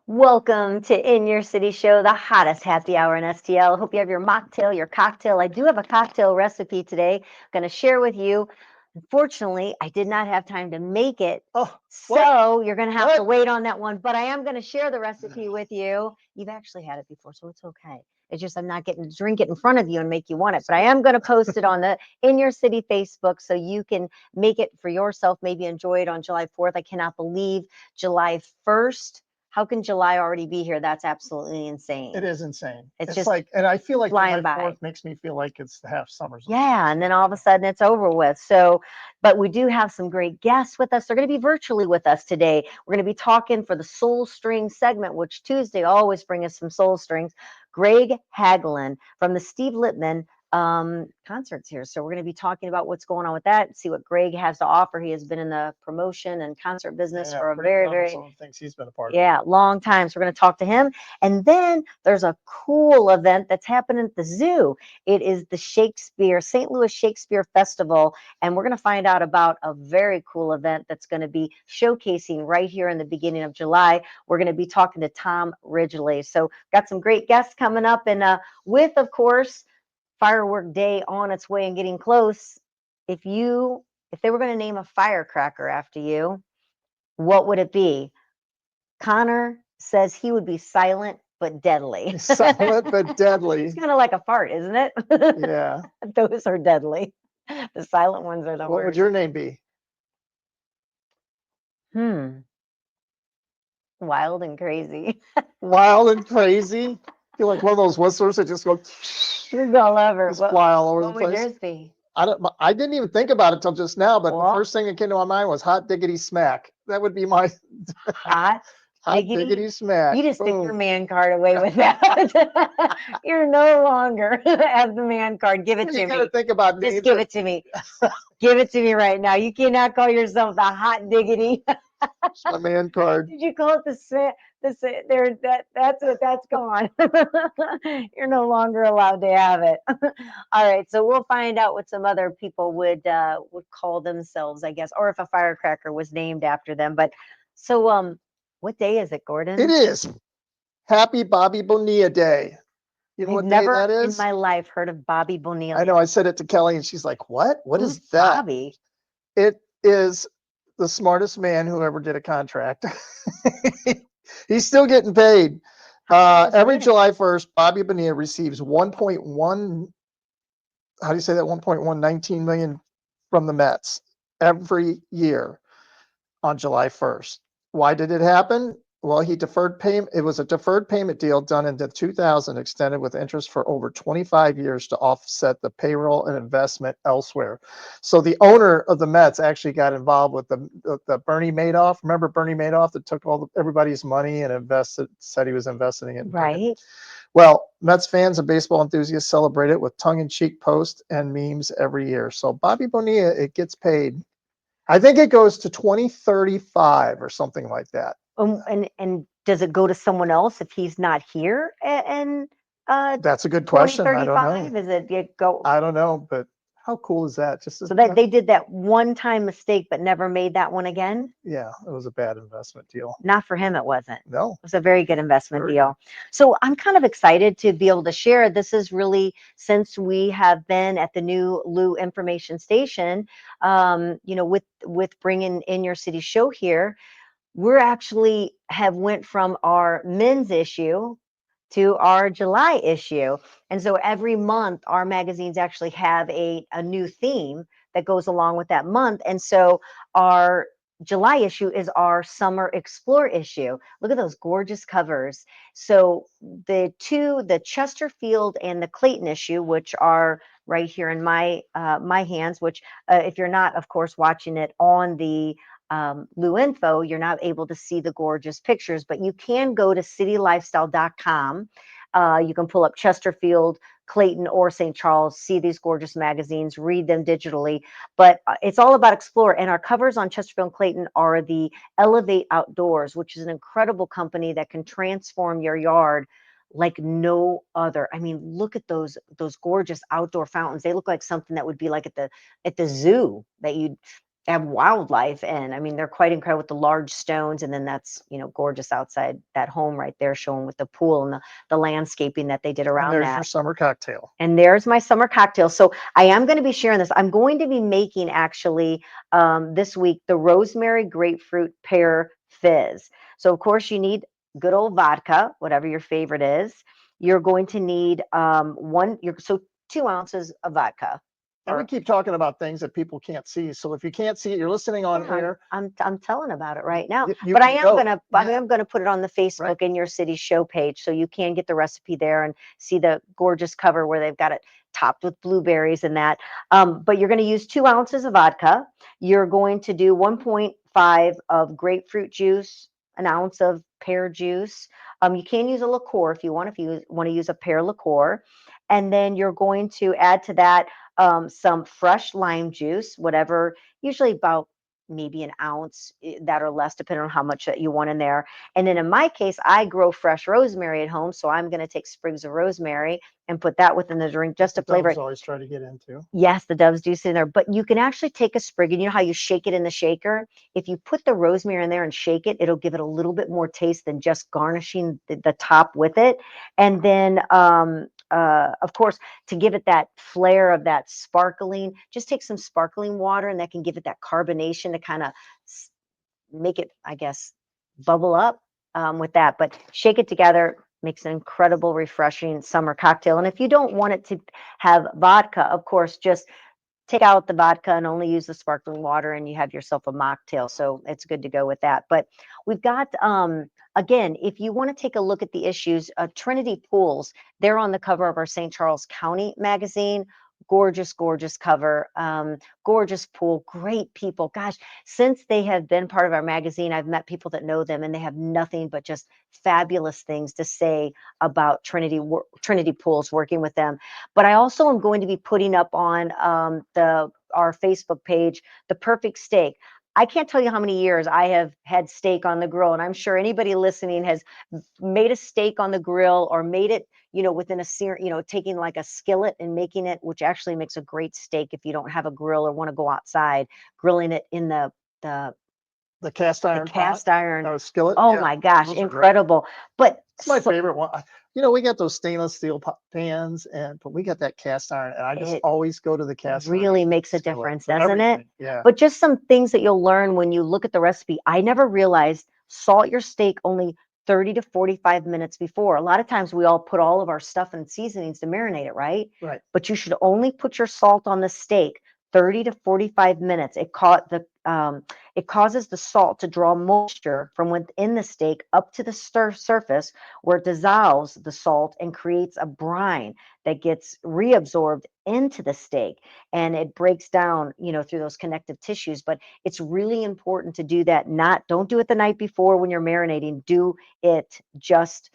Welcome to In Your City Show, the hottest happy hour in STL. Hope you have your mocktail, your cocktail. I do have a cocktail recipe today. I'm going to share with you. Unfortunately, I did not have time to make it. Oh, what? So you're going to have to What? wait on that one. But I am going to share the recipe with you. You've actually had it before, so it's okay. It's just I'm not getting to drink it in front of you and make you want it. But I am going to post it on the In Your City Facebook so you can make it for yourself, maybe enjoy it on July 4th. I cannot believe July 1st. How can July already be here? That's absolutely insane. It is insane. It's It's just like, and I feel like flying July by. 4th makes me feel like it's half summer's over. Yeah, and then all of a sudden it's over with. So, but we do have some great guests with us. They're going to be virtually with us today. We're going to be talking for the Soul String segment, which Tuesday always bring us some soul strings. Greg Hagglund from the Steve Litman concerts here. So we're going to be talking about what's going on with that, see what Greg has to offer. He has been in the promotion and concert business Yeah, for a pretty very, proud of very some of the things he's been a part of. yeah, long time. So we're going to talk to him. And then there's a cool event that's happening at the zoo. It is the St. Louis Shakespeare Festival. And we're going to find out about a very cool event that's going to be showcasing right here in the beginning of July. We're going to be talking to Tom Ridgely. So got some great guests coming up. And with, of course, firework day on its way and getting close. If they were going to name a firecracker after you, what would it be? Connor says he would be silent but deadly. Silent but deadly. It's kind of like a fart, isn't it? Yeah. Those are deadly. The silent ones are the What would worst. your name be? Wild and crazy. Wild and crazy. Feel like one of those whistlers that just go It's all over. just fly all over the What would place. yours be? I didn't even think about it till just now, but the Well, first thing that came to my mind was hot diggity smack. That would be my hot hot diggity. diggity smack. You just took your Boom. man card away with that. You're no longer have the man card. Give it You to got to me. think about Just names. give it to me. Give it to me right now. You cannot call yourself the hot diggity. It's my man card. Did you call it there? That's gone. You're no longer allowed to have it. All right, so we'll find out what some other people would call themselves, I guess, or if a firecracker was named after them. But so what day is it, Gordon? It is Happy Bobby Bonilla Day. You know I've what day never that in is? my life heard of Bobby Bonilla. I know. I said it to Kelly, and she's like, "What? What Who's is that?" Bobby? It is the smartest man who ever did a contract. He's still getting paid. Every July 1st, Bobby Bonilla receives 1.1. How do you say that? 1.119 million from the Mets every year on July 1st. Why did it happen? Well, he deferred payment. It was a deferred payment deal done in 2000, extended with interest for over 25 years to offset the payroll and investment elsewhere. So the owner of the Mets actually got involved with the Bernie Madoff. Remember Bernie Madoff that took everybody's money and said he was investing in. Right. Well, Mets fans and baseball enthusiasts celebrate it with tongue-in-cheek posts and memes every year. So Bobby Bonilla, it gets paid. I think it goes to 2035 or something like that. And does it go to someone else if he's not here? And That's a good question. I don't 2035? know. Is it go? I don't know, but how cool is that? Just So that they did that one time mistake, but never made that one again. yeah, it was a bad investment deal. Not for him, it wasn't. No, It was a very good investment very deal. So I'm kind of excited to be able to share. This is really since we have been at the new Lou Information Station, with bringing In Your City show here. We're actually have went from our men's issue to our July issue. And so every month our magazines actually have a new theme that goes along with that month. And so our July issue is our summer explore issue. Look at those gorgeous covers. So the Chesterfield and the Clayton issue, which are right here in my hands, which if you're not, of course, watching it on the Lou Info, you're not able to see the gorgeous pictures, but you can go to citylifestyle.com. You can pull up Chesterfield, Clayton, or St. Charles, see these gorgeous magazines, read them digitally. But it's all about explore. And our covers on Chesterfield and Clayton are the Elevate Outdoors, which is an incredible company that can transform your yard like no other. I mean, look at those gorgeous outdoor fountains. They look like something that would be like at the zoo that you'd have wildlife, and I mean they're quite incredible with the large stones, and then that's gorgeous outside that home right there, showing with the pool and the landscaping that they did And around there's that. your summer cocktail. And there's my summer cocktail. So I am going to be sharing this. I'm going to be making actually this week the Rosemary Grapefruit Pear Fizz. So of course you need good old vodka, whatever your favorite is. You're going to need so 2 ounces of vodka. And we keep talking about things that people can't see. So if you can't see it, you're listening on Yeah, air. I'm telling about it right now. You But I can am go. gonna I Yeah. am gonna put it on the Facebook Right. in your city show page, so you can get the recipe there and see the gorgeous cover where they've got it topped with blueberries and that. But you're gonna use 2 ounces of vodka. You're going to do 1.5 of grapefruit juice, an ounce of pear juice. You can use a liqueur if you want, if you want to use a pear liqueur. And then you're going to add to that some fresh lime juice, whatever, usually about maybe an ounce that or less, depending on how much that you want in there. And then in my case, I grow fresh rosemary at home, so I'm going to take sprigs of rosemary and put that within the drink just to flavor it. Always try to get into. Yes, the Dove's do sit in there, but you can actually take a sprig, and you know how you shake it in the shaker? If you put the rosemary in there and shake it, it'll give it a little bit more taste than just garnishing the top with it. And then, of course, to give it that flair of that sparkling, just take some sparkling water, and that can give it that carbonation to kind of make it, I guess, bubble up with that. But shake it together, makes an incredible, refreshing summer cocktail. And if you don't want it to have vodka, of course, just take out the vodka and only use the sparkling water, and you have yourself a mocktail. So it's good to go with that. But we've got, again, if you want to take a look at the issues, Trinity Pools, they're on the cover of our St. Charles County magazine. Gorgeous, gorgeous cover, gorgeous pool, great people. Gosh, since they have been part of our magazine, I've met people that know them, and they have nothing but just fabulous things to say about Trinity Pools, working with them. But I also am going to be putting up on our Facebook page the perfect steak. I can't tell you how many years I have had steak on the grill, and I'm sure anybody listening has made a steak on the grill or made it, within a sear, taking like a skillet and making it, which actually makes a great steak if you don't have a grill or want to go outside, grilling it in the cast iron cast iron. skillet. Oh Yeah, my gosh, those are great. incredible. But It's my favorite one. We got those stainless steel pans, but we got that cast iron, and I just it always go to the cast iron. really makes a skillet difference, for doesn't it? everything. Yeah. But just some things that you'll learn when you look at the recipe. I never realized salt your steak only 30 to 45 minutes before. A lot of times we all put all of our stuff and seasonings to marinate it, right? Right. But you should only put your salt on the steak 30 to 45 minutes. It causes the salt to draw moisture from within the steak up to the surface, where it dissolves the salt and creates a brine that gets reabsorbed into the steak, and it breaks down, through those connective tissues. But it's really important to do that. Don't do it the night before when you're marinating. Do it just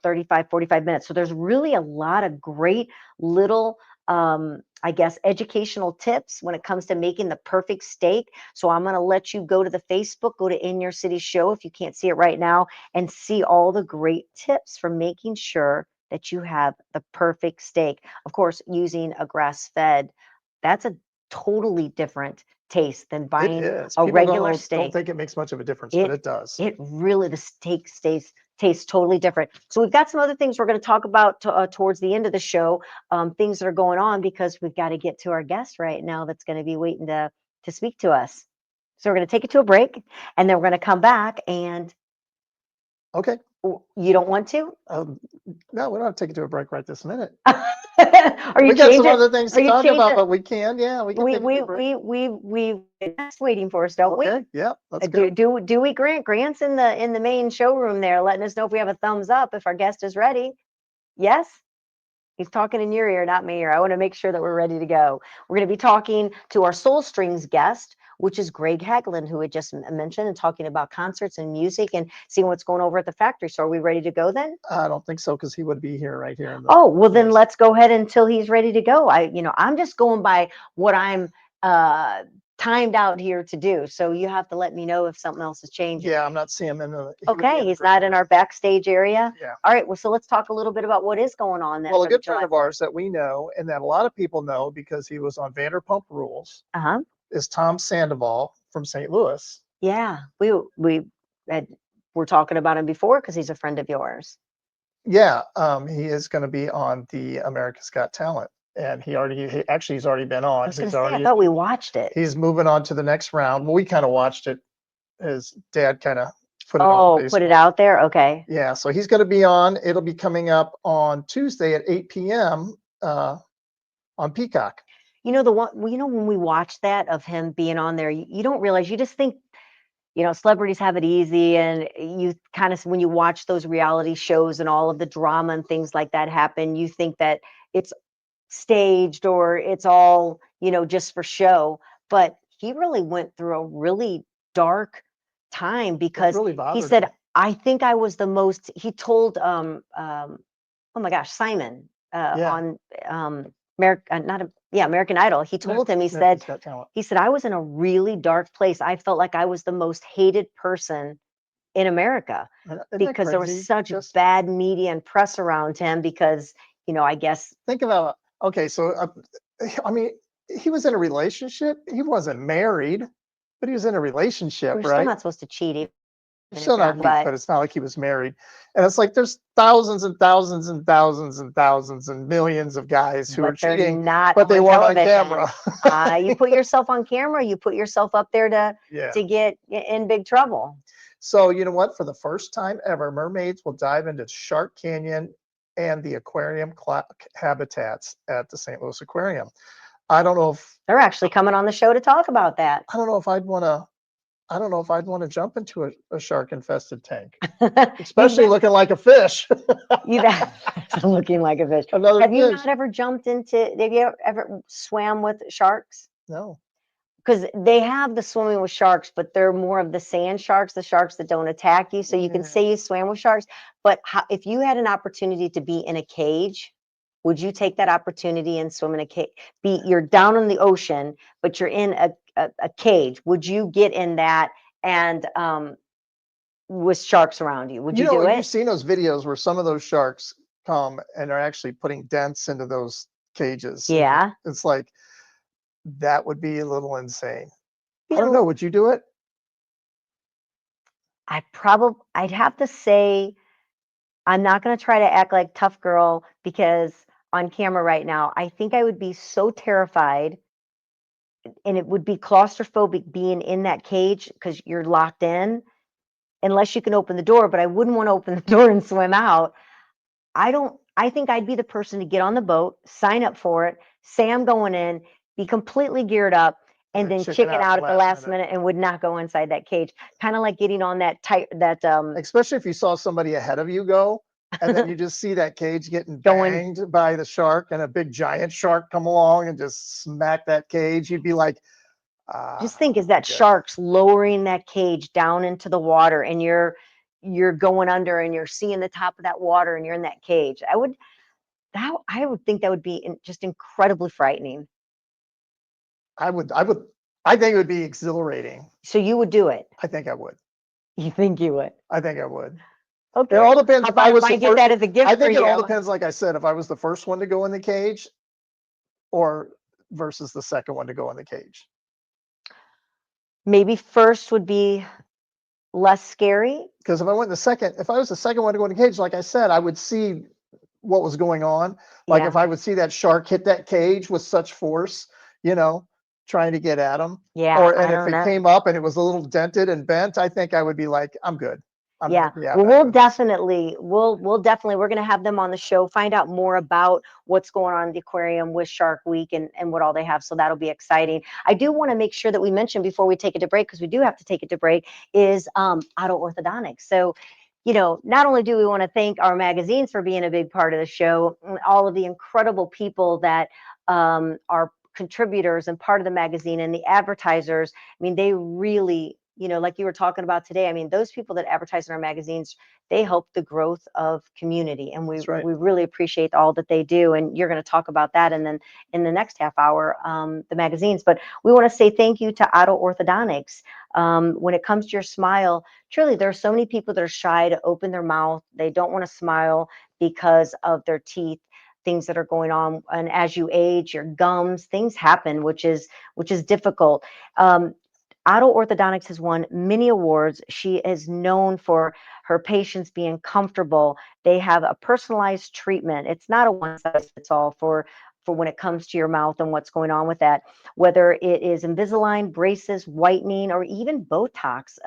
35, 45 minutes. So there's really a lot of great little, I guess, educational tips when it comes to making the perfect steak. So I'm going to let you go to the Facebook, go to In Your City Show if you can't see it right now, and see all the great tips for making sure that you have the perfect steak. Of course, using a grass-fed, that's a totally different taste than It buying is. a People regular don't steak. think it makes much of a difference, but it does. It really, the steak tastes totally different. So we've got some other things we're going to talk about towards the end of the show, things that are going on, because we've got to get to our guest right now that's going to be waiting to speak to us. So we're going to take it to a break, and then we're going to come back. And Okay. You don't want to? No, we don't have to take it to a break right this minute. Are you We got some changing? other things Are to you talk about, changing? but we can. Yeah, we can take it to a break. We that's waiting for us, don't we? Okay. Yeah. Let's go. Do we, Grant? Grant's in the main showroom there, letting us know if we have a thumbs up if our guest is ready. Yes? He's talking in your ear, not my ear. I want to make sure that we're ready to go. We're going to be talking to our Soul Strings guest, which is Greg Hagglund, who had just mentioned, and talking about concerts and music and seeing what's going over at the factory. So are we ready to go then? I don't think so, because he would be here right here. Oh, well, then let's go ahead until he's ready to go. I'm just going by what I'm timed out here to do. So you have to let me know if something else is changing. Yeah, I'm not seeing him in the. Okay, he's not in our backstage area. Yeah. All right. Well, so let's talk a little bit about what is going on then. Well, a good friend of ours that we know, and that a lot of people know because he was on Vanderpump Rules. Uh-huh. is Tom Sandoval from St. Louis. Yeah, we're talking about him before because he's a friend of yours. Yeah, he is going to be on the America's Got Talent, and he's already been on. I was going to say, I thought we watched it. He's moving on to the next round. Well, we kind of watched it. His dad kind of put it on Facebook. Put it out there. Okay. Yeah, so he's going to be on. It'll be coming up on Tuesday at 8 p.m. On Peacock. You know, when we watch that of him being on there, you don't realize, you just think, celebrities have it easy. And you kind of, when you watch those reality shows and all of the drama and things like that happen, you think that it's staged or it's all, just for show. But he really went through a really dark time because really he said, him. I think I was the most, he told, oh my gosh, Simon on American Idol. He told him, he said, I was in a really dark place. I felt like I was the most hated person in America because there was such bad media and press around him because, I guess. Think about, okay, so, I mean, he was in a relationship. He wasn't married, but he was in a relationship, We're right? still not supposed to cheat. Still not, but it's not like he was married. And it's like there's thousands and thousands and thousands and thousands and millions of guys who are cheating, but they weren't on camera. You put yourself on camera, you put yourself up there to get in big trouble. So you know what? For the first time ever, mermaids will dive into Shark Canyon and the aquarium habitats at the St. Louis Aquarium. I don't know if they're actually coming on the show to talk about that. I don't know if I'd want to jump into a shark-infested tank, especially looking like a fish. Looking like a fish. Have you not ever jumped into? Have you ever swam with sharks? No. Because they have the swimming with sharks, but they're more of the sand sharks, the sharks that don't attack you. So you can say you swam with sharks, but if you had an opportunity to be in a cage, would you take that opportunity and swim in a cage? You're down in the ocean, but you're in a cage. Would you get in that and with sharks around you? Would you do it? You've seen those videos where some of those sharks come and are actually putting dents into those cages. Yeah. It's like, that would be a little insane. I don't know. Would you do it? I'd have to say, I'm not going to try to act like tough girl because on camera right now, I think I would be so terrified and it would be claustrophobic being in that cage because you're locked in unless you can open the door, but I wouldn't want to open the door and swim out. I think I'd be the person to get on the boat, sign up for it, say I'm going in, be completely geared up, and then chicken out at the last minute and would not go inside that cage. Kind of like getting on that especially if you saw somebody ahead of you go, and then you just see that cage getting banged by the shark and a big giant shark come along and just smack that cage. You'd be like, just think, is that shark's lowering that cage down into the water and you're going under and you're seeing the top of that water and you're in that cage. I would think that would be just incredibly frightening. I think it would be exhilarating. So you would do it? I think I would. You think you would? I think I would. Okay. It all depends. If I might get that as a gift. I think it all depends, like I said, if I was the first one to go in the cage or versus the second one to go in the cage. Maybe first would be less scary. Because if I was the second one to go in the cage, like I said, I would see what was going on. Like if I would see that shark hit that cage with such force, trying to get at him. Yeah. If it came up and it was a little dented and bent, I think I would be like, I'm good. Well, we're going to have them on the show, find out more about what's going on in the aquarium with Shark Week and what all they have. So that'll be exciting. I do want to make sure that we mention before we take it to break, because we do have to take it to break, is auto orthodontics. So, not only do we want to thank our magazines for being a big part of the show, all of the incredible people that are contributors and part of the magazine and the advertisers. I mean, they really, like you were talking about today, I mean, those people that advertise in our magazines, they help the growth of community. And we really appreciate all that they do. And you're going to talk about that. And then in the next half hour, the magazines. But we want to say thank you to Auto Orthodontics. When it comes to your smile, truly, there are so many people that are shy to open their mouth. They don't want to smile because of their teeth. things that are going on. And as you age, your gums, things happen, which is difficult. Otto Orthodontics has won many awards. She is known for her patients being comfortable. They have a personalized treatment. It's not a one size fits all for when it comes to your mouth and what's going on with that, whether it is Invisalign, braces, whitening, or even Botox.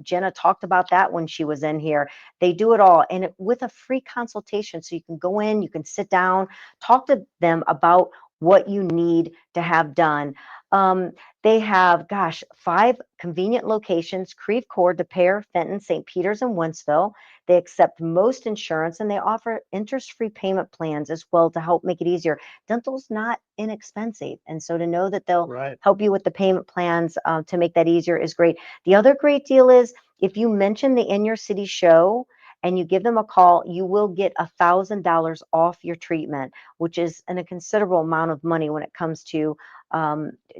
Jenna talked about that when she was in here. They do it all, and with a free consultation. So you can go in, you can sit down, talk to them about what you need to have done. They have, 5 convenient locations: Creve Coeur, De Pere, Fenton, St. Peters, and Wentzville. They accept most insurance, and they offer interest-free payment plans as well to help make it easier. Dental's not inexpensive, and so to know that they'll help you with the payment plans to make that easier is great. The other great deal is if you mention the In Your City show and you give them a call, you will get $1,000 off your treatment, which is a considerable amount of money when it comes to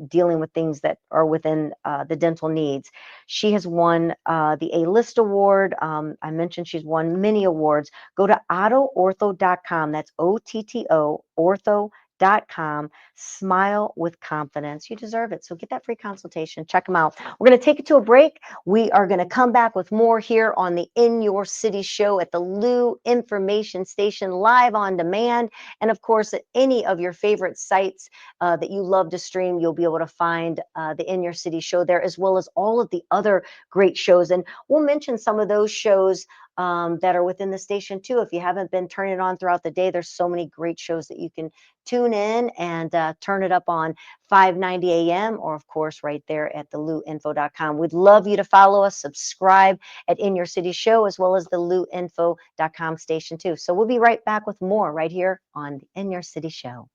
dealing with things that are within the dental needs. She has won the A-List Award. I mentioned she's won many awards. Go to ottoortho.com. That's OTTO, ortho.com. Smile with confidence. You deserve it. So get that free consultation. Check them out. We're going to take it to a break. We are going to come back with more here on the In Your City show at the Lou Information Station, live on demand. And of course, at any of your favorite sites that you love to stream, you'll be able to find the In Your City show there, as well as all of the other great shows. And we'll mention some of those shows that are within the station too. If you haven't been turning it on throughout the day, there's so many great shows that you can tune in and turn it up on 590 AM, or of course right there at the louinfo.com. We'd love you to follow us, subscribe at In Your City show, as well as the louinfo.com station too. So we'll be right back with more right here on the In Your City show.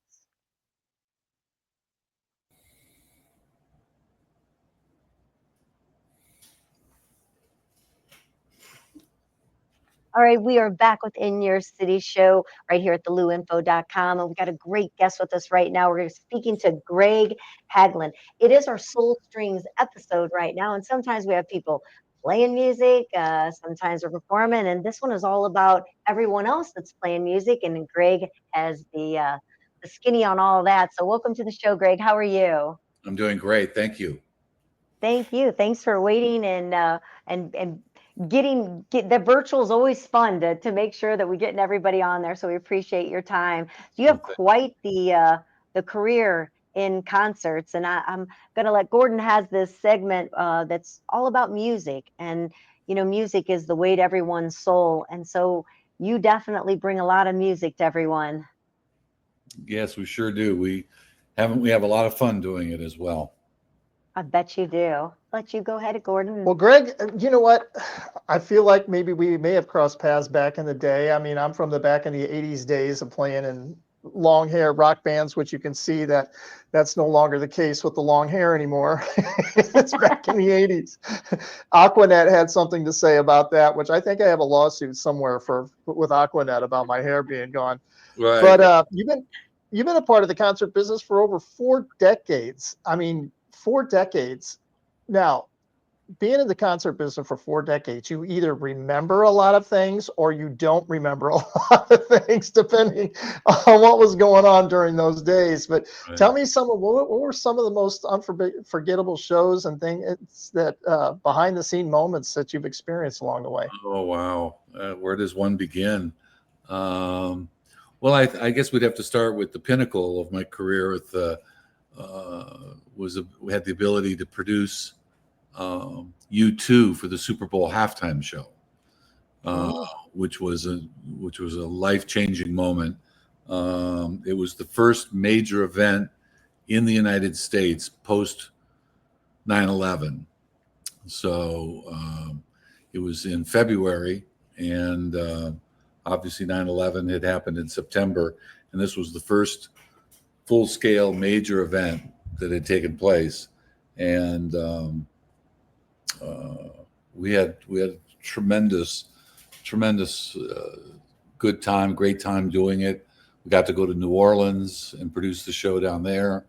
All right, we are back with In Your City show right here at the louinfo.com. And we've got a great guest with us right now. We're speaking to Greg Hagglund. It is our Soul Strings episode right now. And sometimes we have people playing music, sometimes we're performing. And this one is all about everyone else that's playing music. And Greg has the skinny on all of that. So welcome to the show, Greg. How are you? I'm doing great. Thank you. Thank you. Thanks for waiting and get the virtual is always fun to make sure that we're getting everybody on there. So we appreciate your time. So you have quite the career in concerts, and I'm gonna let Gordon has this segment that's all about music, and music is the way to everyone's soul, and so you definitely bring a lot of music to everyone. Yes, we sure do. We have a lot of fun doing it as well. I bet you do. Let you go ahead, Gordon. Well, Greg, you know what? I feel like maybe we may have crossed paths back in the day. I mean, I'm from the back in the 80s days of playing in long hair rock bands, which you can see that's no longer the case with the long hair anymore. It's back in the 80s. Aquanet had something to say about that, which I think I have a lawsuit somewhere with Aquanet about my hair being gone. Right. But you've been a part of the concert business for over 4 decades. I mean, 4 decades. Now, being in the concert business for 4 decades, you either remember a lot of things or you don't remember a lot of things, depending on what was going on during those days. But tell me what were some of the most unforgettable shows and things that behind the scene moments that you've experienced along the way? Oh, wow. Where does one begin? Well, I guess we'd have to start with the pinnacle of my career. We had the ability to produce U2 for the Super Bowl halftime show, which was a life-changing moment. It was the first major event in the United States post 9/11. So it was in February, and obviously 9/11 had happened in September, and this was the first full-scale major event that had taken place. And we had tremendous great time doing it. We got to go to New Orleans and produce the show down there.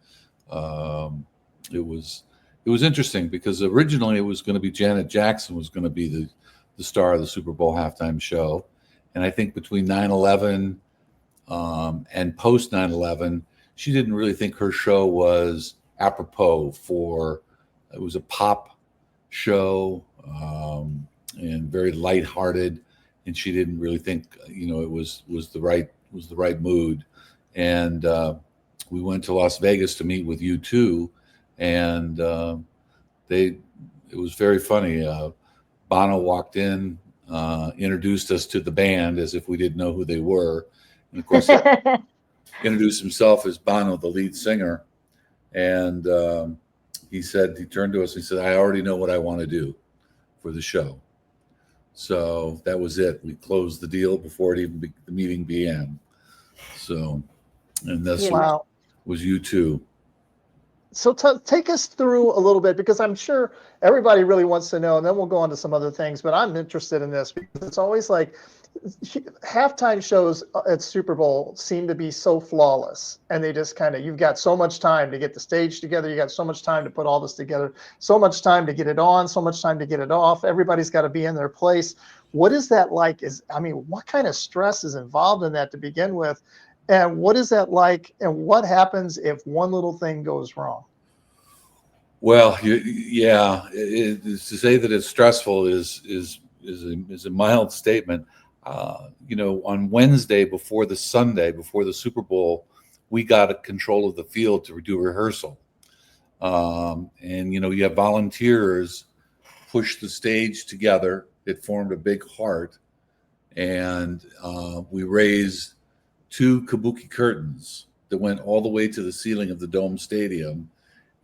It was interesting because originally it was going to be Janet Jackson was going to be the star of the Super Bowl halftime show, and I think between 9/11 And post 9/11, she didn't really think her show was apropos for. It was a pop show, and very lighthearted, and she didn't really think it was the right mood. And we went to Las Vegas to meet with U2, and it was very funny. Bono walked in, introduced us to the band as if we didn't know who they were, and of course he introduced himself as Bono, the lead singer. And he turned to us and he said, "I already know what I want to do for the show." So that was it. We closed the deal before the meeting began. So, and this Wow. was U2. So take us through a little bit, because I'm sure everybody really wants to know, and then we'll go on to some other things, but I'm interested in this because it's always like halftime shows at Super Bowl seem to be so flawless, and they just you've got so much time to get the stage together. You got so much time to put all this together, so much time to get it on, so much time to get it off. Everybody's got to be in their place. What is that like? What kind of stress is involved in that to begin with? And what is that like? And what happens if one little thing goes wrong? Well, to say that it's stressful is a mild statement. On Wednesday before the Sunday before the Super Bowl, we got a control of the field to do rehearsal, and you have volunteers push the stage together. It formed a big heart, and we raised 2 kabuki curtains that went all the way to the ceiling of the Dome Stadium,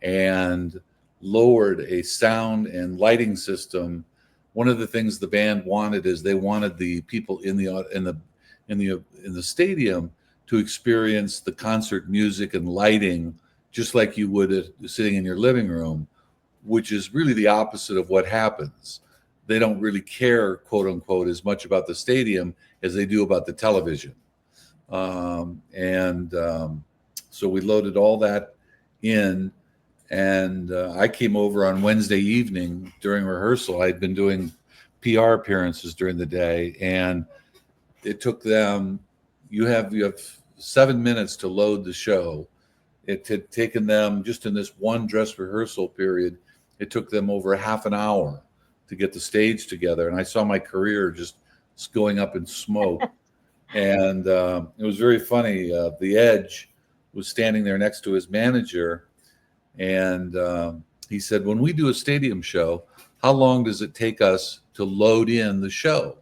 and lowered a sound and lighting system. One of the things the band wanted is they wanted the people in the stadium to experience the concert music and lighting just like you would sitting in your living room, which is really the opposite of what happens. They don't really care, quote unquote, as much about the stadium as they do about the television. So we loaded all that in, and I came over on Wednesday evening during rehearsal. I'd been doing PR appearances during the day, and it took them, you have 7 minutes to load the show. It had taken them, just in this one dress rehearsal period, it took them over half an hour to get the stage together. And I saw my career just going up in smoke. And it was very funny. The Edge was standing there next to his manager, and he said, "When we do a stadium show, how long does it take us to load in the show?"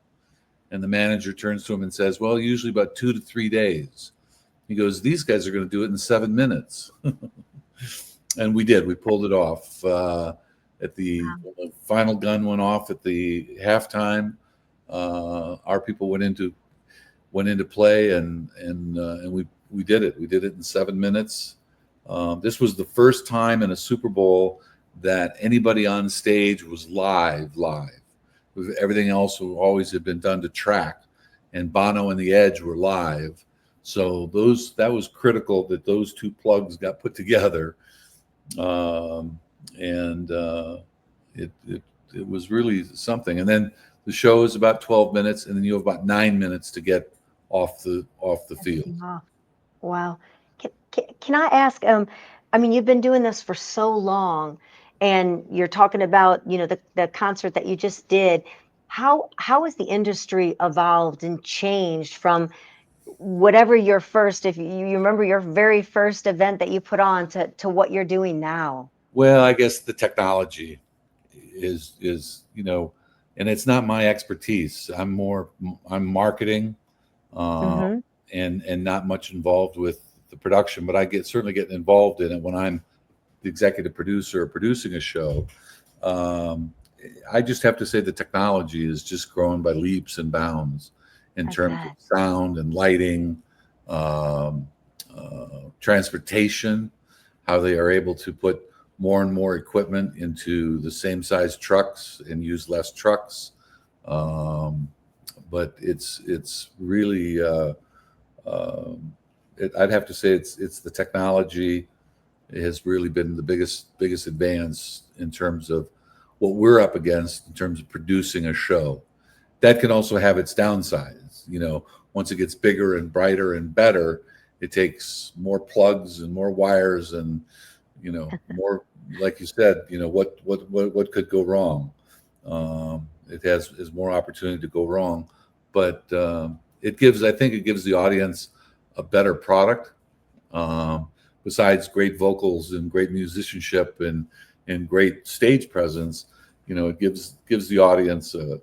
And the manager turns to him and says, "Well, usually about 2 to 3 days." He goes, "These guys are going to do it in 7 minutes." And we did. We pulled it off. When the final gun went off at the halftime, our people went into play, and we did it. We did it in 7 minutes. This was the first time in a Super Bowl that anybody on stage was live. Everything else always had been done to track, and Bono and the Edge were live. So that was critical that those 2 plugs got put together, and it was really something. And then the show is about 12 minutes, and then you have about 9 minutes to get off the field. Wow. Can I ask, you've been doing this for so long, and you're talking about, the concert that you just did. How has the industry evolved and changed from whatever your first, if you remember your very first event that you put on, to what you're doing now? Well, I guess the technology is, and it's not my expertise. I'm marketing, and not much involved with the production, but I certainly get involved in it when I'm the executive producer or producing a show. I just have to say the technology is just growing by leaps and bounds in terms of sound and lighting, transportation, how they are able to put more and more equipment into the same size trucks and use less trucks. But it's really, I'd have to say it's the technology has really been the biggest advance in terms of what we're up against in terms of producing a show. That can also have its downsides. once it gets bigger and brighter and better, it takes more plugs and more wires and, more, like you said, what could go wrong? It is more opportunity to go wrong, but I think it gives the audience a better product. Besides great vocals and great musicianship and great stage presence, it gives the audience a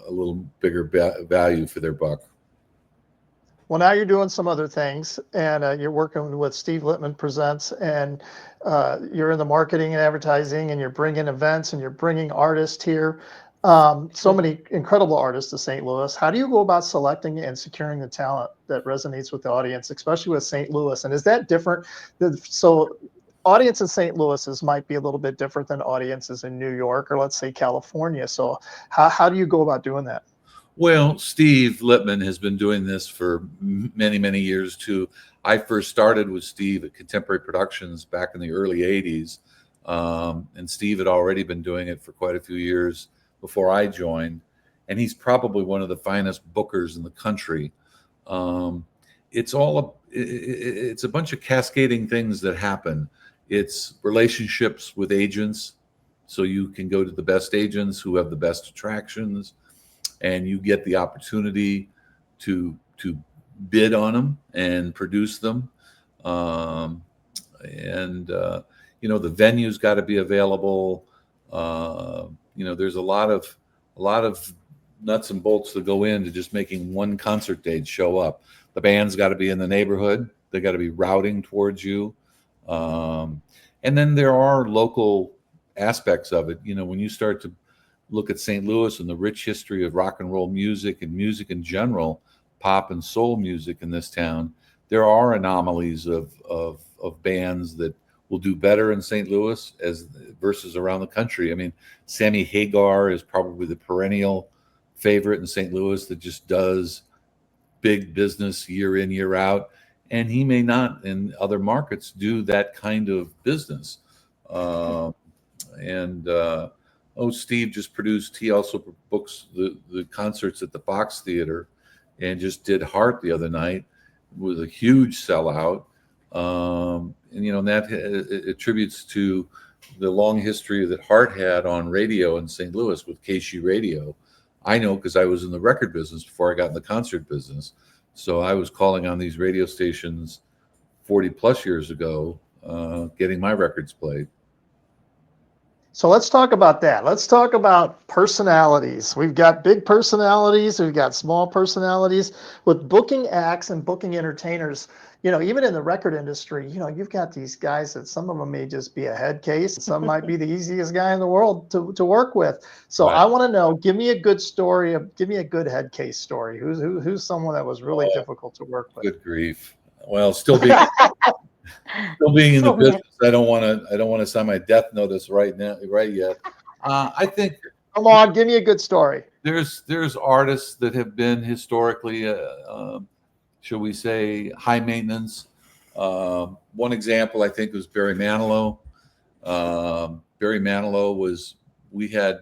little bigger value for their buck. Well, now you're doing some other things, and you're working with Steve Litman Presents, and you're in the marketing and advertising, and you're bringing events, and you're bringing artists here. So many incredible artists to St. Louis. How do you go about selecting and securing the talent that resonates with the audience, especially with St. Louis? And is that different? So audience in St. Louis might be a little bit different than audiences in New York or, let's say, California. So how do you go about doing that? Well, Steve Litman has been doing this for many, many years too. I first started with Steve at Contemporary Productions back in the early 80s. And Steve had already been doing it for quite a few years before I joined. And he's probably one of the finest bookers in the country. It's a bunch of cascading things that happen. It's relationships with agents. So you can go to the best agents who have the best attractions, and you get the opportunity to bid on them and produce them. The venue's got to be available. There's a lot of nuts and bolts that go into just making one concert date show up. The band's got to be in the neighborhood. They got to be routing towards you. And then there are local aspects of it. When you start to look at St. Louis and the rich history of rock and roll music and music in general, pop and soul music in this town, there are anomalies of bands that will do better in St. Louis versus around the country. I mean, Sammy Hagar is probably the perennial favorite in St. Louis that just does big business year in, year out. And he may not in other markets do that kind of business. Steve just produced, he also books the concerts at the Fox Theater, and just did Heart the other night. It was a huge sellout. And that attributes to the long history that Heart had on radio in St. Louis with KSHE Radio. I know because I was in the record business before I got in the concert business. So I was calling on these radio stations 40 plus years ago, getting my records played. So let's talk about that. Let's talk about personalities. We've got big personalities. We've got small personalities. With booking acts and booking entertainers, even in the record industry, you've got these guys that some of them may just be a head case. And some might be the easiest guy in the world to work with. So Right. I want to know, give me a good story. Give me a good head case story. Who's someone that was really difficult to work with? Good grief. Well, still being in the business, I don't want to sign my death notice right yet. I think, Come on, give me a good story. there's artists that have been historically, shall we say, high maintenance. One example I think was Barry Manilow. Barry Manilow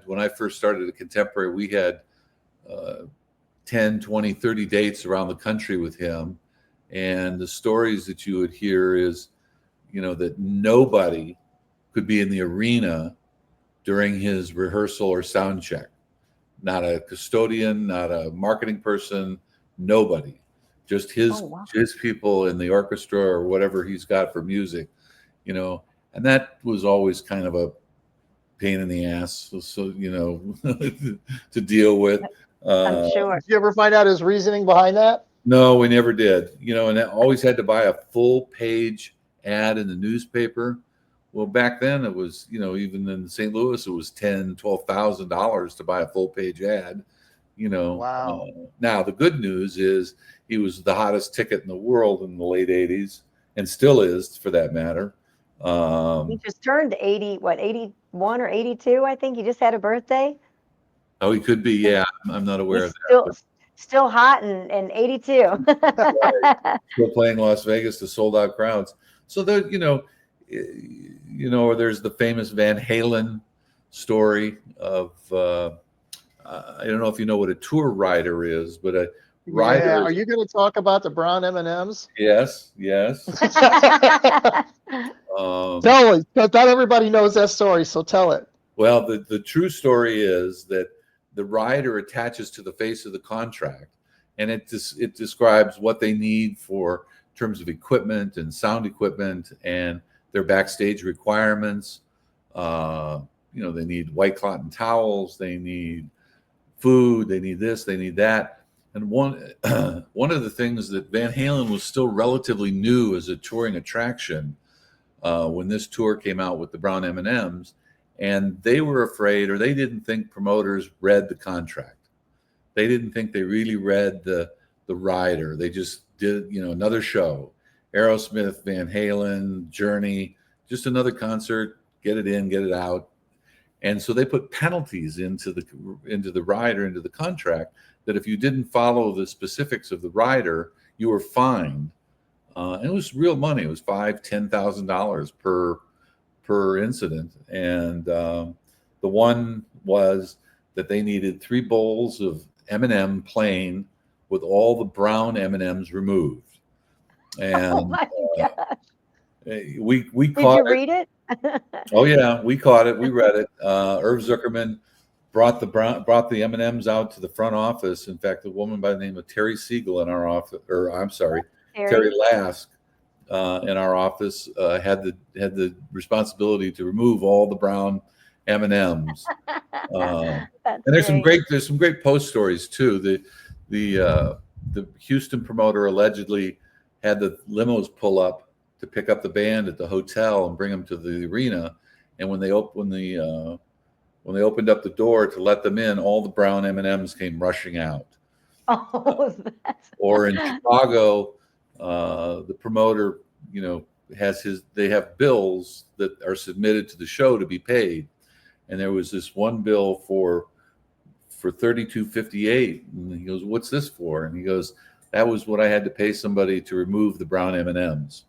when I first started at Contemporary, we had 10, 20, 30 dates around the country with him. And the stories that you would hear is, that nobody could be in the arena during his rehearsal or sound check. Not a custodian, not a marketing person, nobody. Just his people in the orchestra or whatever he's got for music, and that was always kind of a pain in the ass, so to deal with. I'm sure. Did you ever find out his reasoning behind that? No, we never did. And I always had to buy a full page ad in the newspaper. Well, back then it was, even in St. Louis, it was $10,000, $12,000 to buy a full page ad. Wow. Now the good news is he was the hottest ticket in the world in the late 80s, and still is, for that matter. He just turned 81 or 82, I think. He just had a birthday. Oh, he could be. Yeah, I'm not aware He's of that. still hot and 82. Right. Still playing Las Vegas to sold out crowds. So there, there's the famous Van Halen story of, I don't know if you know what a tour rider is, but Yeah. riders. Are you going to talk about the brown M&Ms? Yes, yes. Tell it. Not everybody knows that story, so tell it. Well, the true story is that the rider attaches to the face of the contract, and it describes what they need for terms of equipment and sound equipment and their backstage requirements. They need white cotton towels, they need food, they need this, they need that. And one one of the things that Van Halen was still relatively new as a touring attraction when this tour came out with the brown M&Ms, and they were afraid, or they didn't think promoters read the contract. They didn't think they really read the rider. They just did, another show, Aerosmith, Van Halen, Journey, just another concert, get it in, get it out. And so they put penalties into the rider, into the contract, that if you didn't follow the specifics of the rider, you were fined. And it was real money. It was $5,000-$10,000 per incident. And the one was that they needed 3 bowls of M&M plain with all the brown M&Ms removed. And Oh my gosh. we Did caught you it. read it? Oh yeah, we caught it. We read it. Irv Zuckerman brought the M&Ms out to the front office. In fact, a woman by the name of Terry Siegel in our office, or I'm sorry, Terry Lask in our office had the responsibility to remove all the brown M&Ms. And there's some great post stories too. The Houston promoter allegedly had the limos pull up to pick up the band at the hotel and bring them to the arena, and when they opened up the door to let them in, all the brown M&Ms came rushing out. Oh, Or in Chicago, the promoter, they have bills that are submitted to the show to be paid, and there was this one bill for $32.58, and he goes, "What's this for?" And he goes, "That was what I had to pay somebody to remove the brown M&Ms."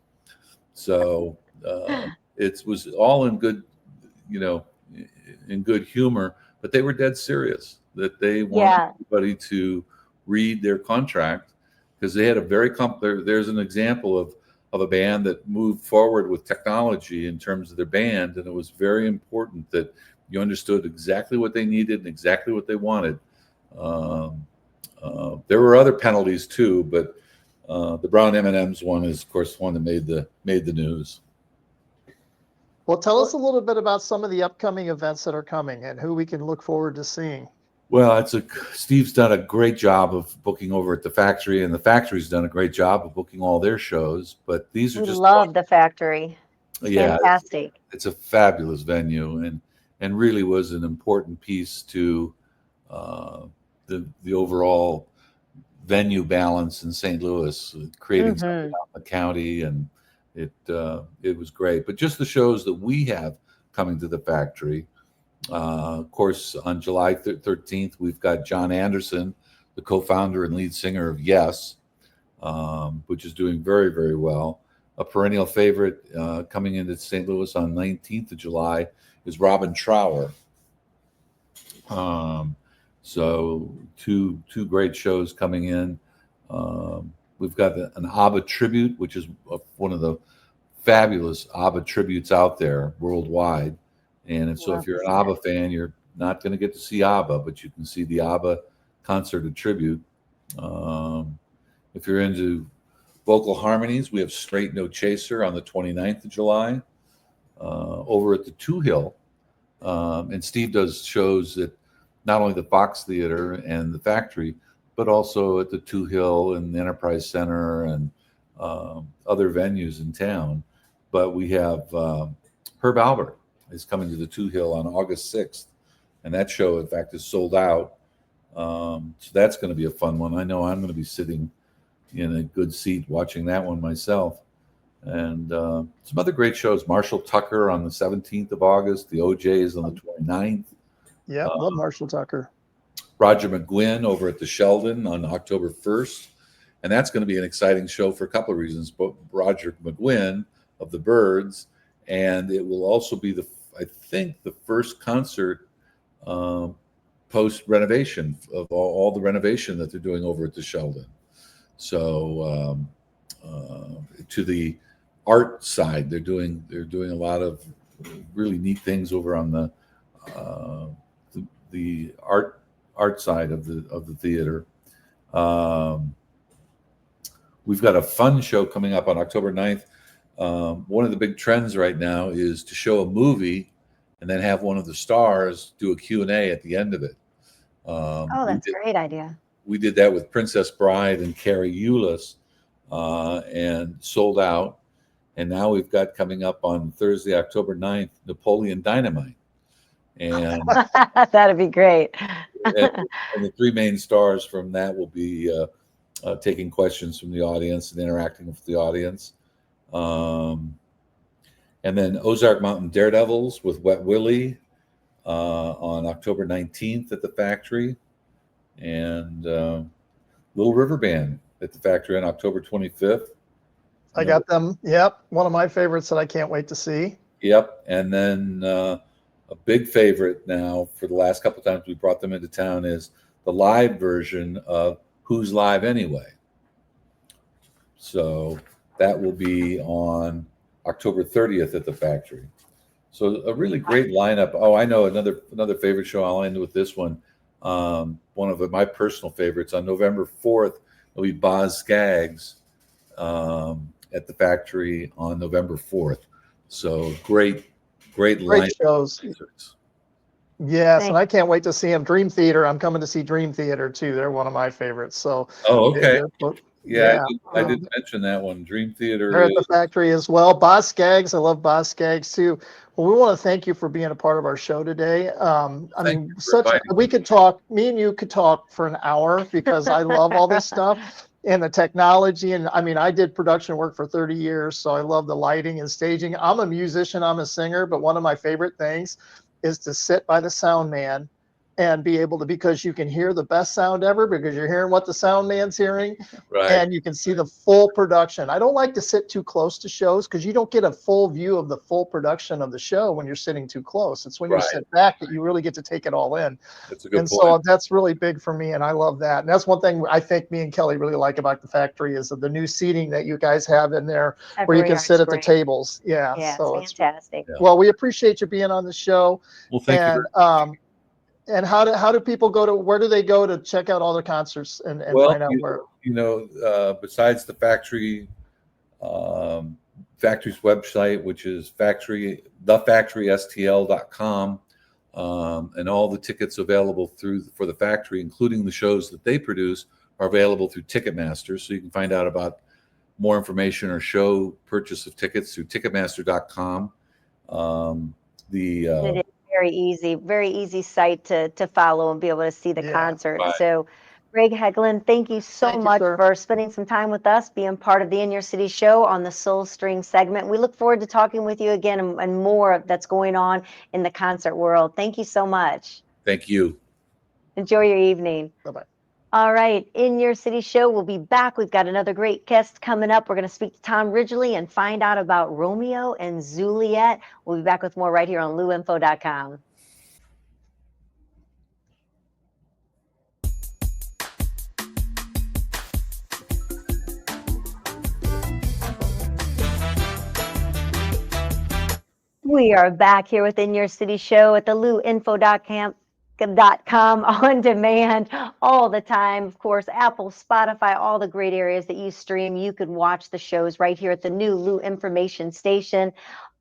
So it was all in good, in good humor, but they were dead serious that they wanted everybody to read their contract, because they had a very there's an example of a band that moved forward with technology in terms of their band, and it was very important that you understood exactly what they needed and exactly what they wanted. There were other penalties too, but the brown M&Ms one is, of course, the one that made the news. Well, tell us a little bit about some of the upcoming events that are coming and who we can look forward to seeing. Well, Steve's done a great job of booking over at the Factory, and the Factory's done a great job of booking all their shows. But these are we just love the Factory. It's fantastic. It's a fabulous venue, and really was an important piece to the overall venue balance in St. Louis, creating something out in the county, and it was great. But just the shows that we have coming to the Factory. Of course, on July 13th, we've got John Anderson, the co-founder and lead singer of Yes, which is doing very, very well. A perennial favorite coming into St. Louis on 19th of July is Robin Trower. So two great shows coming in. We've got an ABBA tribute, which is one of the fabulous ABBA tributes out there worldwide. And so if you're an ABBA fan, you're not going to get to see ABBA, but you can see the ABBA concert and tribute. If you're into vocal harmonies, we have Straight No Chaser on the 29th of July over at the Two Hill. And Steve does shows at not only the Fox Theater and the Factory, but also at the Two Hill and the Enterprise Center and other venues in town. But we have Herb Albert is coming to the Two Hill on August 6th. And that show, in fact, is sold out. So that's going to be a fun one. I know I'm going to be sitting in a good seat watching that one myself. And some other great shows. Marshall Tucker on the 17th of August. The OJs on the 29th. Yeah, love Marshall Tucker. Roger McGuinn over at the Sheldon on October 1st. And that's going to be an exciting show for a couple of reasons. But Roger McGuinn of the Byrds, and it will also be I think the first concert post renovation of all the renovation that they're doing over at the Sheldon. So to the art side, they're doing a lot of really neat things over on the art side of the theater. We've got a fun show coming up on October 9th. One of the big trends right now is to show a movie and then have one of the stars do a Q&A at the end of it. Oh, that's a great idea. We did that with Princess Bride and Carrie Eulis, and sold out. And now we've got coming up on Thursday, October 9th, Napoleon Dynamite. And that'd be great. and the three main stars from that will be taking questions from the audience and interacting with the audience. And then Ozark Mountain Daredevils with Wet Willie on October 19th at the Factory. And Little River Band at the Factory on October 25th. I got them. Yep. One of my favorites that I can't wait to see. Yep. And then a big favorite now for the last couple of times we brought them into town is the live version of Who's Live Anyway? So that will be on October 30th at the Factory. So a really great lineup. Oh, I know another favorite show. I'll end with this one. One of my personal favorites on November 4th will be Boz Scaggs at the Factory on November 4th. So great lineup shows. Yes, and I can't wait to see them. Dream Theater. I'm coming to see Dream Theater too. They're one of my favorites. So okay. Yeah, I did mention that one. Dream Theater. They're at the Factory as well. Boz Scaggs. I love Boz Scaggs too. Well, we want to thank you for being a part of our show today. We could talk, me and you could talk for an hour because I love all this stuff and the technology. And I mean, I did production work for 30 years, so I love the lighting and staging. I'm a musician, I'm a singer, but one of my favorite things is to sit by the sound man and be able to, because you can hear the best sound ever because you're hearing what the sound man's hearing, right. And you can see the full production. I don't like to sit too close to shows because you don't get a full view of the full production of the show when you're sitting too close. It's when you sit back that you really get to take it all in. That's a good point. So that's really big for me, and I love that. And that's one thing I think me and Kelly really like about the Factory is the new seating that you guys have in there where you can sit at the tables. Yeah, so it's fantastic. Well, we appreciate you being on the show. Well, thank you. And how do people go to, where do they go to check out all the concerts and find out where? Besides the Factory, Factory's website, which is thefactorystl.com, and all the tickets available for the Factory, including the shows that they produce, are available through Ticketmaster. So you can find out about more information or show purchase of tickets through Ticketmaster.com. It is very easy site to follow and be able to see the concert. Right. So Greg Hagglund, thank you so much for spending some time with us, being part of the In Your City show on the Soul String segment. We look forward to talking with you again and more that's going on in the concert world. Thank you so much. Thank you. Enjoy your evening. Bye-bye. All right, In Your City show, we'll be back. We've got another great guest coming up. We're going to speak to Tom Ridgely and find out about Romeo and Zooliet. We'll be back with more right here on luinfo.com. We are back here with In Your City show at the luinfo.com on demand all the time. Of course, Apple, Spotify, all the great areas that you stream. You can watch the shows right here at the new Lu Information Station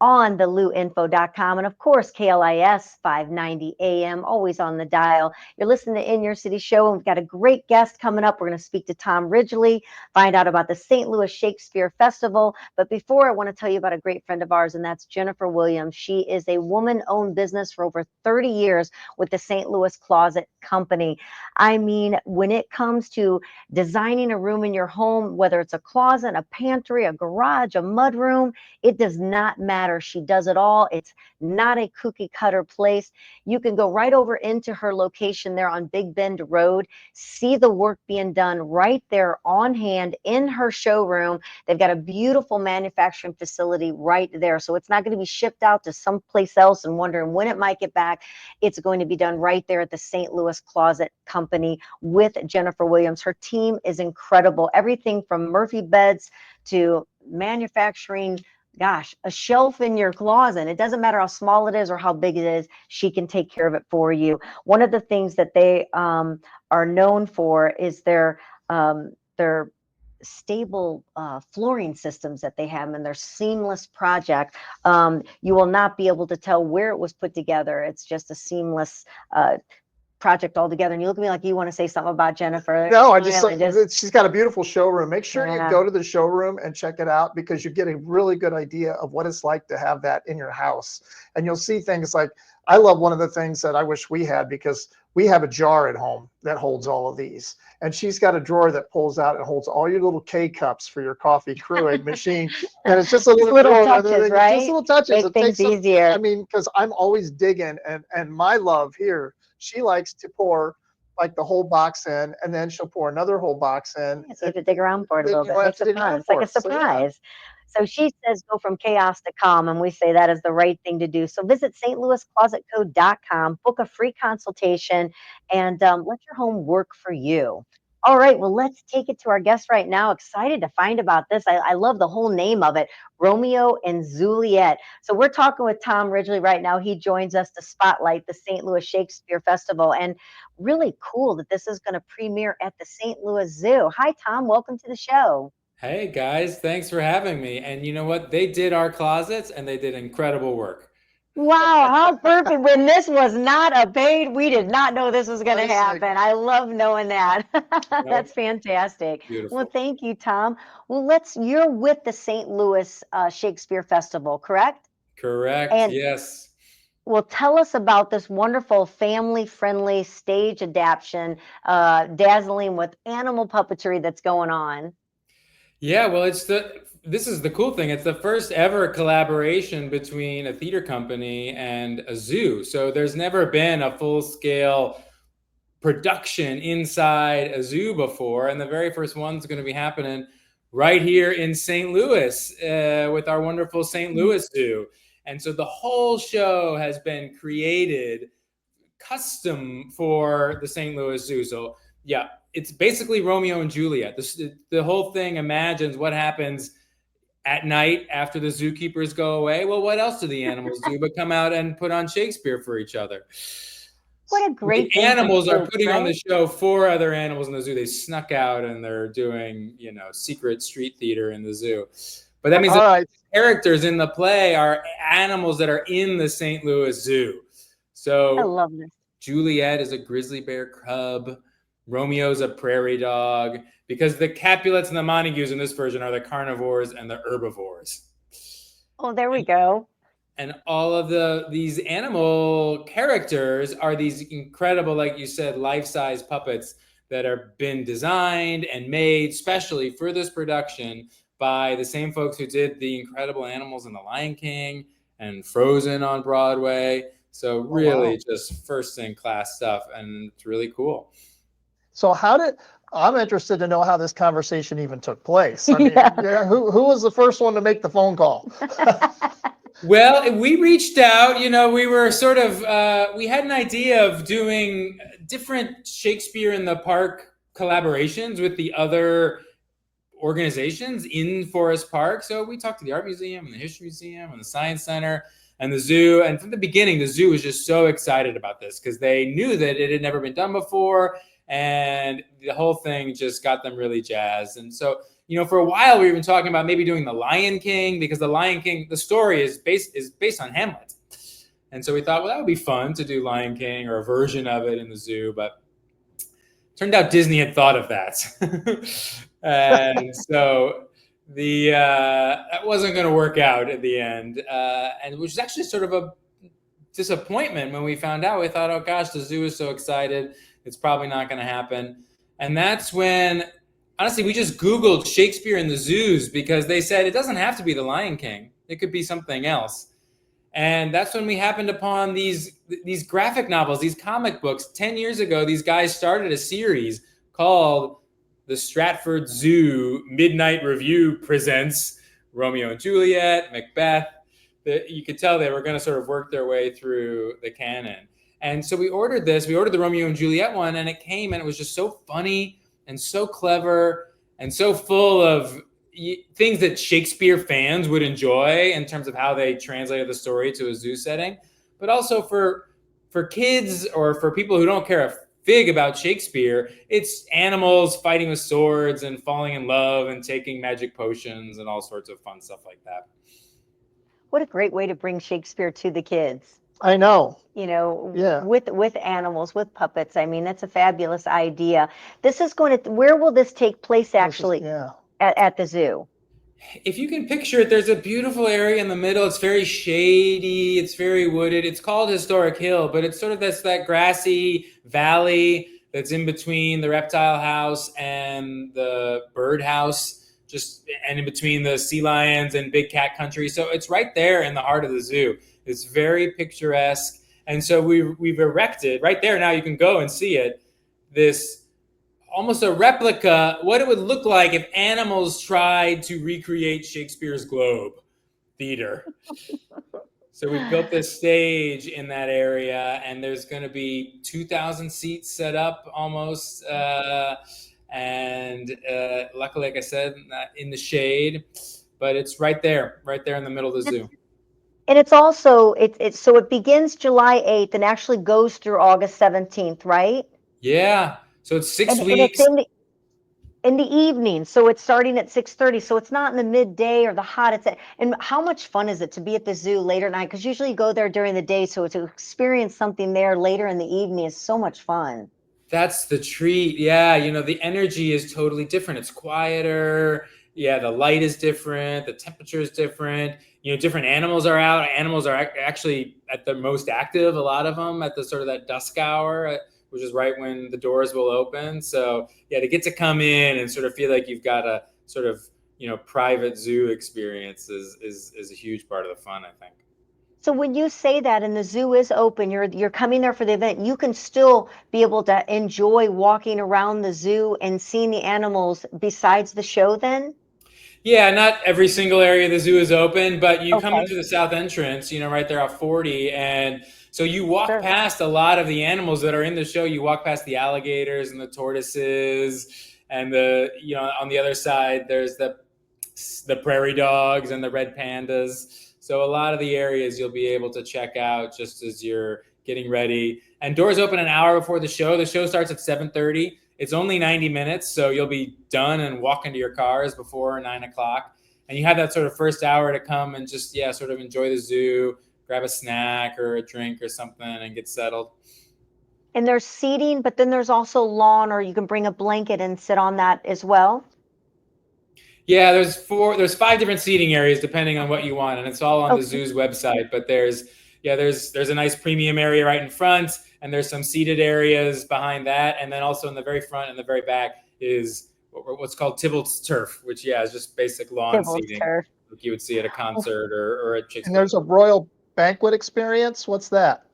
on the luinfo.com. And of course, KLIS 590 AM, always on the dial. You're listening to In Your City show, and we've got a great guest coming up. We're going to speak to Tom Ridgely, find out about the St. Louis Shakespeare Festival. But before, I want to tell you about a great friend of ours, and that's Jennifer Williams. She is a woman-owned business for over 30 years with the St. Louis Closet Company. I mean, when it comes to designing a room in your home, whether it's a closet, a pantry, a garage, a mudroom, it does not matter matter. She does it all. It's not a cookie cutter place. You can go right over into her location there on Big Bend Road, see the work being done right there on hand in her showroom. They've got a beautiful manufacturing facility right there. So it's not going to be shipped out to someplace else and wondering when it might get back. It's going to be done right there at the St. Louis Closet Company with Jennifer Williams. Her team is incredible. Everything from Murphy beds to manufacturing, gosh, a shelf in your closet. It doesn't matter how small it is or how big it is. She can take care of it for you. One of the things that they are known for is their stable flooring systems that they have, and their seamless project. You will not be able to tell where it was put together. It's just a seamless project altogether. And you look at me like you want to say something about Jennifer. No, she's got a beautiful showroom. Make sure you go to the showroom and check it out, because you get a really good idea of what it's like to have that in your house. And you'll see things like, I love one of the things that I wish we had, because we have a jar at home that holds all of these. And she's got a drawer that pulls out and holds all your little K-cups for your coffee Keurig machine. And it's just a little touches, right? Just little touches. Make things easier. I mean, because I'm always digging, and my love here, she likes to pour like the whole box in, and then she'll pour another whole box in. So you have to dig around for it a little bit. Makes it fun. It's like a surprise. So she says go from chaos to calm, and we say that is the right thing to do. So visit stlouisclosetco.com, book a free consultation, and let your home work for you. All right, well, let's take it to our guest right now. Excited to find about this. I love the whole name of it, Romeo and Zooliet. So we're talking with Tom Ridgely right now. He joins us to spotlight the St. Louis Shakespeare Festival, and really cool that this is going to premiere at the St. Louis Zoo. Hi, Tom. Welcome to the show. Hey, guys. Thanks for having me. And you know what? They did our closets, and they did incredible work. Wow, how perfect. When this was not a paid, we did not know this was going to happen. I love knowing that. That's fantastic. Beautiful. Well, thank you, Tom. Well, you're with the St. Louis Shakespeare Festival, correct? Correct. And, yes. Well, tell us about this wonderful family-friendly stage adaptation, dazzling with animal puppetry that's going on. Yeah, well, this is the cool thing. It's the first ever collaboration between a theater company and a zoo. So there's never been a full-scale production inside a zoo before. And the very first one's going to be happening right here in St. Louis with our wonderful St. Louis Zoo. And so the whole show has been created custom for the St. Louis Zoo. So yeah, it's basically Romeo and Juliet. The whole thing imagines what happens at night after the zookeepers go away. Well, what else do the animals do but come out and put on Shakespeare for each other? What a great The animals are putting on the show for other animals in the zoo. They snuck out and they're doing, secret street theater in the zoo. But that means the characters in the play are animals that are in the St. Louis Zoo. So I love this. Juliet is a grizzly bear cub. Romeo's a prairie dog, because the Capulets and the Montagues in this version are the carnivores and the herbivores. Oh, there we go. And all of these animal characters are these incredible, like you said, life-size puppets that have been designed and made specially for this production by the same folks who did the incredible animals in The Lion King and Frozen on Broadway. So really just first-in-class stuff, and it's really cool. So I'm interested to know how this conversation even took place. I mean, who was the first one to make the phone call? Well, we reached out, we were sort of, we had an idea of doing different Shakespeare in the Park collaborations with the other organizations in Forest Park. So we talked to the Art Museum and the History Museum and the Science Center and the zoo. And from the beginning, the zoo was just so excited about this because they knew that it had never been done before. And the whole thing just got them really jazzed. And so, for a while we were even talking about maybe doing The Lion King, because The Lion King, the story is based on Hamlet. And so we thought, well, that would be fun to do Lion King or a version of it in the zoo. But it turned out Disney had thought of that. And so that wasn't going to work out at the end. And which was actually sort of a disappointment when we found out. We thought, oh gosh, the zoo is so excited. It's probably not going to happen. And that's when, honestly, we just Googled Shakespeare in the zoos, because they said it doesn't have to be The Lion King. It could be something else. And that's when we happened upon these graphic novels, these comic books. 10 years ago, these guys started a series called The Stratford Zoo Midnight Review Presents Romeo and Juliet, Macbeth. You could tell they were going to sort of work their way through the canon. And so we ordered the Romeo and Juliet one, and it came, and it was just so funny and so clever and so full of things that Shakespeare fans would enjoy in terms of how they translated the story to a zoo setting, but also for kids or for people who don't care a fig about Shakespeare, it's animals fighting with swords and falling in love and taking magic potions and all sorts of fun stuff like that. What a great way to bring Shakespeare to the kids. I know. Yeah. With animals, with puppets. I mean, that's a fabulous idea. This is where will this take place actually? At the zoo? If you can picture it, there's a beautiful area in the middle. It's very shady. It's very wooded. It's called Historic Hill, but it's sort of that grassy valley that's in between the reptile house and the bird house, and in between the sea lions and big cat country. So it's right there in the heart of the zoo. It's very picturesque. And so we've erected right there. Now you can go and see it. This almost a replica, what it would look like if animals tried to recreate Shakespeare's Globe Theater. So we've built this stage in that area, and there's going to be 2,000 seats set up almost. And luckily, like I said, in the shade, but it's right there in the middle of the zoo. And it's also, so it begins July 8th and actually goes through August 17th, right? Yeah. So it's 6 weeks. And it's in the evening. So it's starting at 6:30. So it's not in the midday or the hot. And how much fun is it to be at the zoo later at night? Because usually you go there during the day. So to experience something there later in the evening is so much fun. That's the treat. Yeah. The energy is totally different. It's quieter. Yeah. The light is different. The temperature is different. Different animals are out. Animals are actually at their most active, a lot of them at the sort of that dusk hour, which is right when the doors will open. So yeah, to get to come in and sort of feel like you've got a sort of, private zoo experience is a huge part of the fun, I think. So when you say that and the zoo is open, you're coming there for the event, you can still be able to enjoy walking around the zoo and seeing the animals besides the show then? Yeah, not every single area of the zoo is open, but you come into the south entrance, right there off 40, and so you walk past a lot of the animals that are in the show. You walk past the alligators and the tortoises, and on the other side there's the prairie dogs and the red pandas. So a lot of the areas you'll be able to check out just as you're getting ready. And doors open an hour before the show. The show starts at 7:30. It's only 90 minutes, so you'll be done and walk into your cars before 9 o'clock. And you have that sort of first hour to come and just, sort of enjoy the zoo, grab a snack or a drink or something and get settled. And there's seating, but then there's also lawn, or you can bring a blanket and sit on that as well. Yeah, there's 5 different seating areas depending on what you want, and it's all on the zoo's website. But there's a nice premium area right in front, and there's some seated areas behind that, and then also in the very front and the very back is what's called Tybalt's turf, which is just basic lawn seating, like you would see at a concert or at Shakespeare. And there's a royal banquet experience. What's that?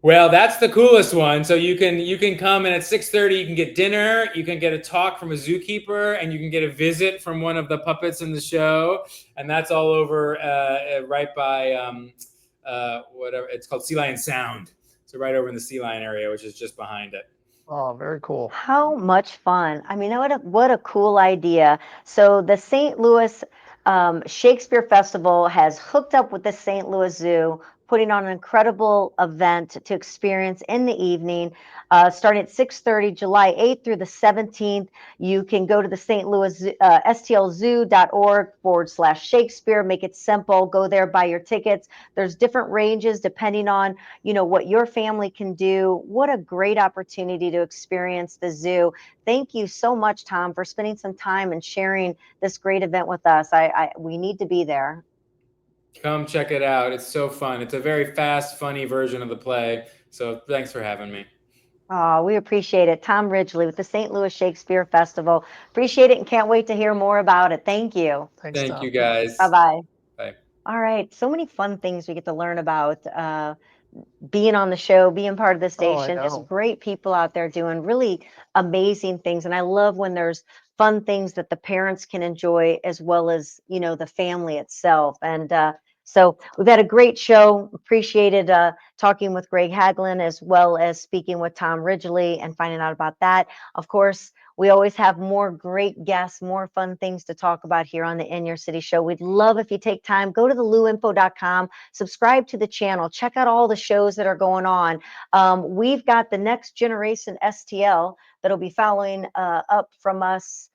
Well, that's the coolest one. So you can come, and at 6:30 you can get dinner, you can get a talk from a zookeeper, and you can get a visit from one of the puppets in the show, and that's all over right by whatever it's called, Sea Lion Sound. So right over in the Sea Lion area, which is just behind it. Oh, very cool. How much fun. I mean, what a cool idea. So the St. Louis Shakespeare Festival has hooked up with the St. Louis Zoo, putting on an incredible event to experience in the evening, starting at 6:30, July 8th through the 17th. You can go to the St. Louis stlzoo.org/Shakespeare. Make it simple. Go there, buy your tickets. There's different ranges depending on, what your family can do. What a great opportunity to experience the zoo. Thank you so much, Tom, for spending some time and sharing this great event with us. We need to be there. Come check it out. It's so fun. It's a very fast, funny version of the play. So thanks for having me. Oh, we appreciate it. Tom Ridgely with the St. Louis Shakespeare Festival. Appreciate it and can't wait to hear more about it. Thank you. Thanks, Thank Tom. you, guys. Bye-bye. Bye. All right. So many fun things we get to learn about being on the show, being part of the Oh, I station. There's know. great people out there doing really amazing things. And I love when there's fun things that the parents can enjoy as well as, the family itself. And so we've had a great show. Appreciated talking with Greg Hagglund as well as speaking with Tom Ridgely and finding out about that. Of course, we always have more great guests, more fun things to talk about here on the In Your City show. We'd love if you take time, go to the luinfo.com, subscribe to the channel, check out all the shows that are going on. We've got the Next Generation STL that'll be following up from us.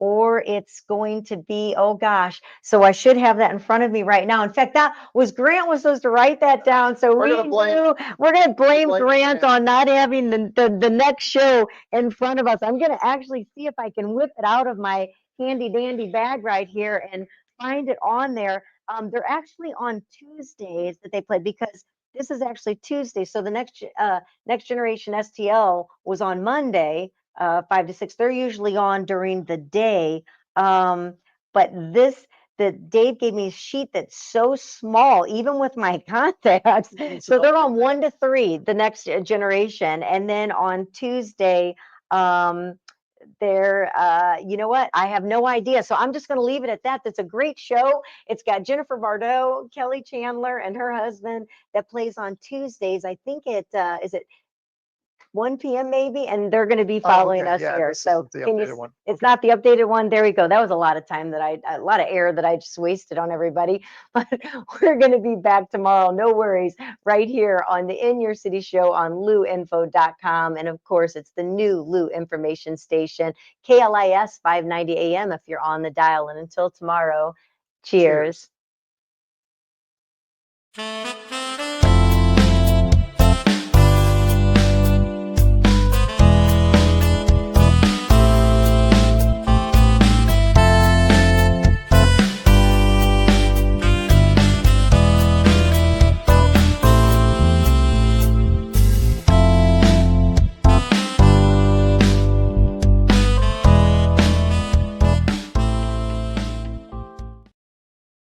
Or it's going to be, oh gosh, so I should have that in front of me right now. In fact, Grant was supposed to write that down. So we're going to blame Grant on not having the next show in front of us. I'm going to actually see if I can whip it out of my handy dandy bag right here and find it on there. They're actually on Tuesdays that they play because this is actually Tuesday. So the Next Generation STL was on Monday, 5 to 6. They're usually on during the day. But Dave gave me a sheet that's so small, even with my contacts. So they're on 1 to 3, the Next Generation. And then on Tuesday, you know what? I have no idea. So I'm just going to leave it at that. That's a great show. It's got Jennifer Bardot, Kelly Chandler, and her husband that plays on Tuesdays. I think is it 1 p.m. maybe, and they're going to be following us here. So it's not the updated one. There we go. That was a lot of time a lot of air that I just wasted on everybody. But we're going to be back tomorrow. No worries. Right here on the In Your City show on luinfo.com. And of course, it's the new Lou information station, KLIS 590 AM if you're on the dial. And until tomorrow, cheers.